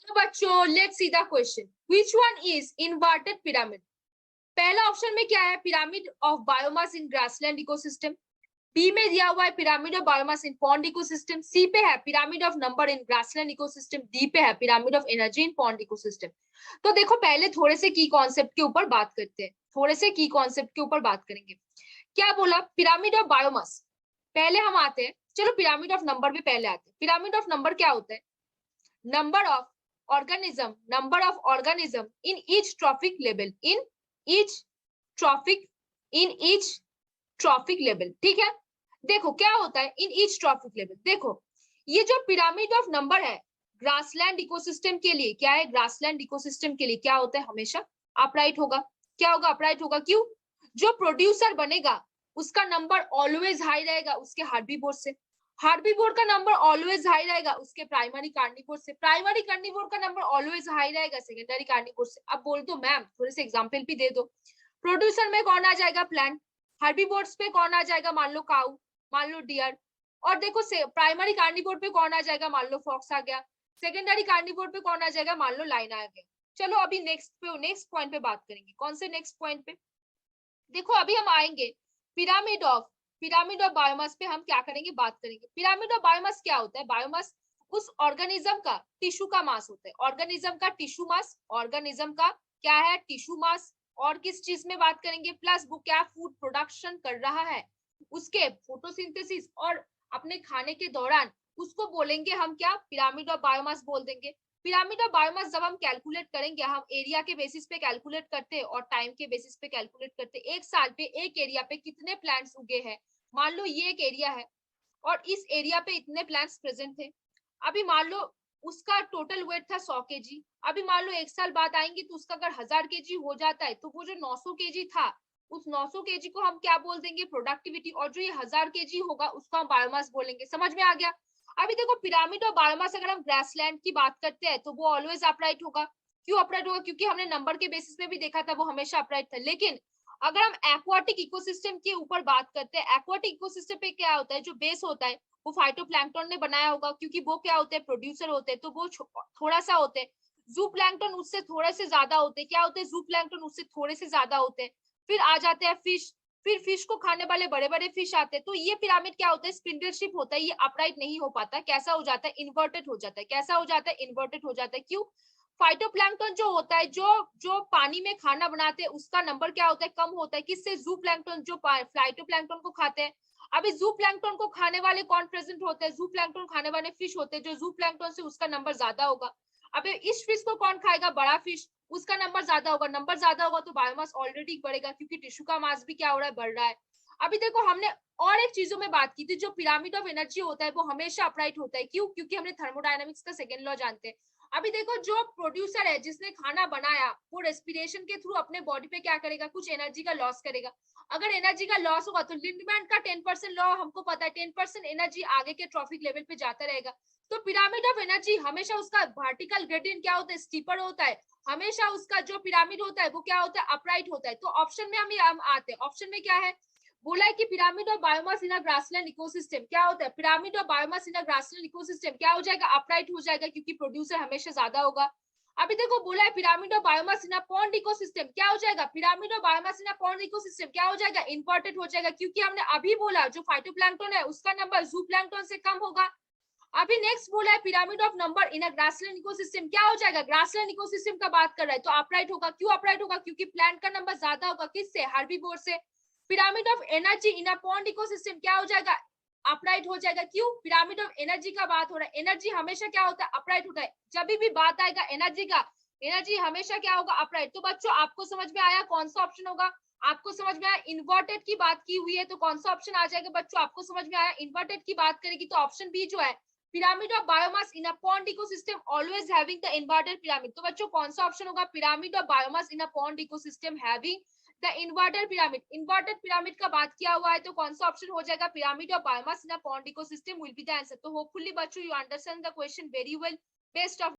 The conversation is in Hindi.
तो बच्चों let's see the question, which one is inverted pyramid? पहला ऑप्शन में क्या है, pyramid of biomass in grassland ecosystem. B में दिया हुआ है pyramid of biomass in pond ecosystem. C पे है pyramid of number in grassland ecosystem. D पे है pyramid of energy in pond ecosystem. तो देखो पहले थोड़े से की कॉन्सेप्ट के ऊपर बात करते हैं, थोड़े से की कॉन्सेप्ट के ऊपर बात करेंगे। क्या बोला, पिरामिड ऑफ बायोमास। पहले हम आते हैं, चलो पिरामिड ऑफ नंबर में पहले आते हैं। पिरामिड ऑफ नंबर क्या होता है? Number of organism in each trophic level, in each trophic level। ठीक है, देखो क्या होता है इन ईच ट्रॉफिक लेवल। देखो ये जो पिरामिड ऑफ नंबर है ग्रासलैंड इकोसिस्टम के लिए क्या है, ग्रासलैंड इकोसिस्टम के लिए क्या होता है, हमेशा अपराइट होगा। क्या होगा, अपराइट होगा। क्यों? जो प्रोड्यूसर बनेगा उसका नंबर ऑलवेज हाई रहेगा उसके हार्बीवोर से, हार्बीवोर का नंबर ऑलवेज हाई रहेगा उसके प्राइमरी कार्निवोर से, प्राइमरी कार्निवोर का नंबर ऑलवेज हाई रहेगा सेकेंडरी कार्निवोर से। अब बोल दो मैम थोड़े से एग्जांपल भी दे दो। प्रोड्यूसर में कौन आ जाएगा, प्लांट। हार्बीवोर्स पे कौन आ जाएगा, मान लो काऊ, मान लो डियर। और देखो प्राइमरी कार्निवोर पे कौन आ जाएगा, मान लो फॉक्स आ गया। सेकेंडरी कार्निवोर पे कौन आ जाएगा, मान लो लाइन आ गया। चलो अभी नेक्स्ट पॉइंट पे बात करेंगे। कौन से नेक्स्ट पॉइंट पे? देखो अभी हम आएंगे पिरामिड ऑफ बायोमास पे। हम क्या करेंगे, बात करेंगे पिरामिड ऑफ बायोमास क्या होता है। बायोमास उस ऑर्गेनिज्म का टिश्यू का मास होता है, ऑर्गेनिज्म का टिश्यू मास, ऑर्गेनिज्म का क्या है, टिश्यू मास। और किस चीज में बात करेंगे, प्लस वो क्या फूड प्रोडक्शन कर रहा है, उसके फोटोसिंथेसिस और अपने खाने के दौरान, उसको बोलेंगे हम क्या, पिरामिड ऑफ बायोमास बोल देंगे। पिरामिड ऑफ बायोमास जब हम कैलकुलेट करेंगे, हम एरिया के बेसिस पे कैलकुलेट करते हैं और टाइम के बेसिस पे कैलकुलेट करते हैं। एक साल पे एक एरिया पे कितने प्लांट्स उगे हैं, मान लो ये एक एरिया है और इस एरिया पे इतने प्लांट्स प्रेजेंट थे। अभी मान लो उसका टोटल वेट था 100 केजी। अभी मान लो एक साल बाद आएंगे तो उसका अगर 1000 केजी हो जाता है तो वो जो 900 केजी था, उस 900 केजी को हम क्या बोल देंगे, प्रोडक्टिविटी। और जो ये 1000 केजी होगा उसको हम बायोमास बोलेंगे। समझ में आ गया? अभी देखो पिरामिड और बायोमास अगर हम ग्रासलैंड की बात करते हैं तो वो ऑलवेज अपराइट होगा। क्यों अपराइट होगा? क्योंकि हमने नंबर के बेसिस पे भी देखा था वो हमेशा अपराइट था। लेकिन अगर हम एक्वाटिक इकोसिस्टम के ऊपर बात करते हैं, एक्वाटिक इकोसिस्टम पे क्या होता है, जो बेस होता है वो फाइटोप्लैंक्टन ने बनाया होगा, क्योंकि वो क्या होते हैं, प्रोड्यूसर होते हैं, तो वो थोड़ा सा होते हैं। जू प्लैंक्टन उससे थोड़े से ज्यादा होते हैं। क्या होते हैं, जू प्लैंक्टन उससे थोड़े से ज्यादा होते हैं। फिर आ जाते हैं फिश, फिर फिश को खाने वाले बड़े बड़े फिश आते हैं। तो ये पिरामिड क्या होता है, स्पिंडल शेप होता है, ये अपराइट नहीं हो पाता। कैसा हो जाता है, इन्वर्टेड हो जाता है। कैसा हो जाता है, इन्वर्टेड हो जाता है। क्यों? फाइटोप्लैंक्टन जो होता है, जो पानी में खाना बनाते हैं, उसका नंबर क्या होता है, कम होता है। किससे? जू प्लैंक्टन जो फाइटोप्लैंक्टन को खाते हैं। अभी जू प्लैंक्टन को खाने वाले कौन प्रेजेंट होते हैं, जू प्लैंक्टन खाने वाले फिश होते हैं। जो जू प्लैंक्टन से उसका नंबर ज्यादा होगा। अभी इस फिश को कौन खाएगा, बड़ा फिश, उसका नंबर ज्यादा होगा। नंबर ज्यादा होगा तो बायोमास ऑलरेडी बढ़ेगा, क्योंकि टिश्यू का मास भी क्या हो रहा है, बढ़ रहा है। अभी देखो हमने और एक चीजों में बात की थी, जो पिरामिड ऑफ एनर्जी होता है वो हमेशा अपराइट होता है। क्यों? क्योंकि हमने थर्मोडायनामिक्स का सेकेंड लॉ जानते हैं। अभी देखो जो प्रोड्यूसर है, जिसने खाना बनाया, वो रेस्पिरेशन के थ्रू अपने बॉडी पे क्या करेगा, कुछ एनर्जी का लॉस करेगा। अगर एनर्जी का लॉस होगा तो लिंडमैन का 10% लॉ हमको पता है, 10% एनर्जी आगे के ट्रॉफिक लेवल पे जाता रहेगा। तो पिरामिड ऑफ एनर्जी हमेशा उसका वर्टिकल ग्रेडियंट क्या होता है, स्टीपर होता है। हमेशा उसका जो पिरामिड होता है वो क्या होता है, अपराइट होता है। तो ऑप्शन में हम आते हैं। ऑप्शन में क्या है, बोला है कि pyramid of biomass in a grassland ecosystem क्या होता है, pyramid of biomass in a grassland ecosystem क्या हो जाएगा, अपराइट हो जाएगा, क्योंकि प्रोड्यूसर हमेशा ज्यादा होगा। अभी देखो बोला है pyramid of biomass in a pond ecosystem क्या हो जाएगा, pyramid of biomass in a pond ecosystem क्या हो जाएगा, इन्वर्टेड हो जाएगा, क्योंकि हमने अभी बोला जो फाइटोप्लैंक्टन है उसका नंबर जू प्लैंक्टन से कम होगा। अभी नेक्स्ट बोला है pyramid of number in a grassland ecosystem क्या हो जाएगा, ग्रासलैंड इकोसिस्टम का बात कर रहा है तो अपराइट होगा। क्यों अपराइट होगा, क्योंकि प्लांट का नंबर ज्यादा होगा, किससे, हार्बीवोर से। Pyramid of energy in a pond ecosystem क्या हो जाएगा, अपराइट हो जाएगा। क्यों? पिरामिड ऑफ एनर्जी का बात हो रहा है, एनर्जी हमेशा क्या होता है, अपराइट होता है। जब भी बात आएगा एनर्जी का, एनर्जी हमेशा क्या होगा, अपराइट। तो बच्चों आपको समझ में आया कौन सा ऑप्शन होगा, आपको समझ में आया इन्वर्टेड की बात की हुई है तो कौन सा ऑप्शन आ जाएगा बच्चों, आपको समझ में आया इन्वर्टेड की बात करेगी तो ऑप्शन बी जो है pyramid of biomass in a pond ecosystem always having the inverted pyramid। तो बच्चों कौन सा ऑप्शन होगा, pyramid of biomass in a pond ecosystem having the inverted pyramid। inverted pyramid का बात किया हुआ है तो कौन सा ऑप्शन हो जाएगा, pyramid of biomass in a pond ecosystem will be the answer। तो hopefully बच्चों you understand the question very well। Best of